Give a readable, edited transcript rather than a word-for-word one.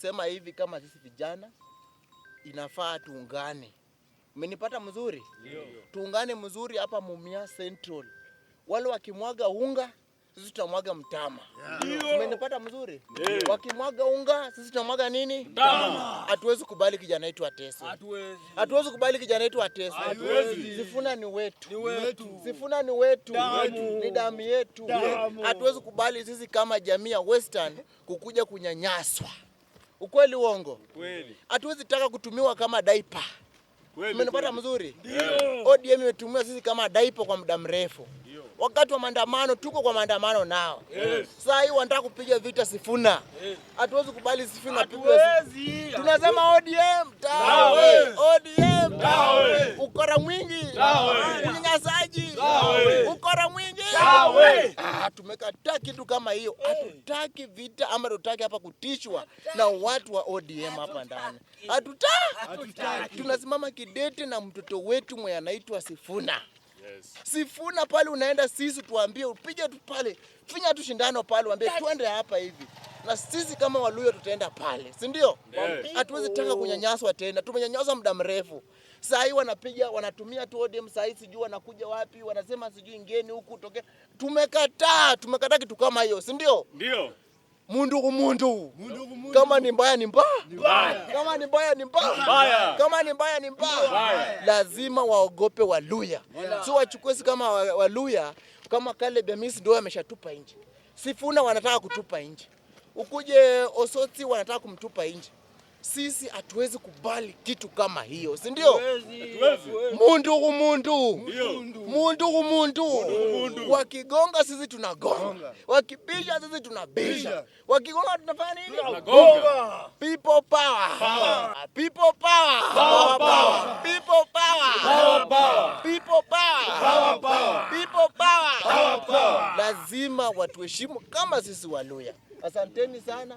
Sema hivi, kama sisi vijana inafaa tuungane. Umenipata mzuri? Ndio. Tuungane mzuri hapa Mumias Central. Wale wakimwaga unga, sisi tutamwaga mtama. Ndio. Umenipata mzuri? Ndio. Wakimwaga unga, sisi tutamwaga nini? Mtama. Hatuwezi kubali kijana wetu ateswe. Hatuwezi kubali kijana wetu ateswe. Hatuwezi. Sifuna ni wetu. Ni wetu. Sifuna ni wetu. Damu. Ni damu yetu. Hatuwezi kubali sisi kama jamii ya Western kukuja kunyanyaswa. Ukweli uongo? Kweli. Hatuwezi taka kutumiwa kama diaper. Kweli. Umenipata mzuri? Ndio. ODM imetumia sisi kama diaper kwa muda mrefu. Ndio. Wakati wa maandamano tuko kwa maandamano nao. Yes. Sasa hii wanataka kupiga vita Sifuna. Hatuwezi kubali Sifuna apigwe. Hatuwezi. Tunasema ODM tawe. ODM tawe. Ukora mwingi. Tawe. Unyanyasaji. Tawe. Ukora mwingi. Tawe. Tumekataa kitu kama hiyo. Hatutaki vita ama tutaki hapa kutishwa na watu wa ODM hapa ndani. Hatutaki. Tunasimama kidete na mtoto wetu mwenye anaitwa Sifuna. Yes. Sifuna pale unaenda sisi tuambie upige tu pale. Finya tu shindano pale uambie tuende hapa hivi. Na sisi kama Waluya tutaenda pale. Si ndio? Hatuwezi taka kunyanyaswa tena. Tumenyanyaswa muda mrefu. Sasa hii wanapiga wanatumia tu ODM sasa sijui wanakuja wapi wanasema sijui ngeni huku toke. Tumekataa kitu kama hiyo, si ndio? Ndio. Mundu. Kama ni mbaya ni mbaya. Kama ni mbaya ni mbaya. Kama ni mbaya ni mbaya. Lazima waogope Waluya. Sio wachukue kama Waluya kama Caleb Amisi ndio ameshatupa nje. Sifuna wanataka kutupa nje. Ukuje Osoti wanataka kumtupa nje. Sisi hatuwezi kubali kitu kama hiyo, si ndio? Hatuwezi. Mundu. Wakigonga sisi tunagonga. Wakibisha sisi tunabisha. Wakigonga tunafanya nini? Tunagonga. People power. People power. Power. People power. Power. People power. Power. People power. Power. Lazima watuheshimu kama sisi Waluya. Asanteni sana.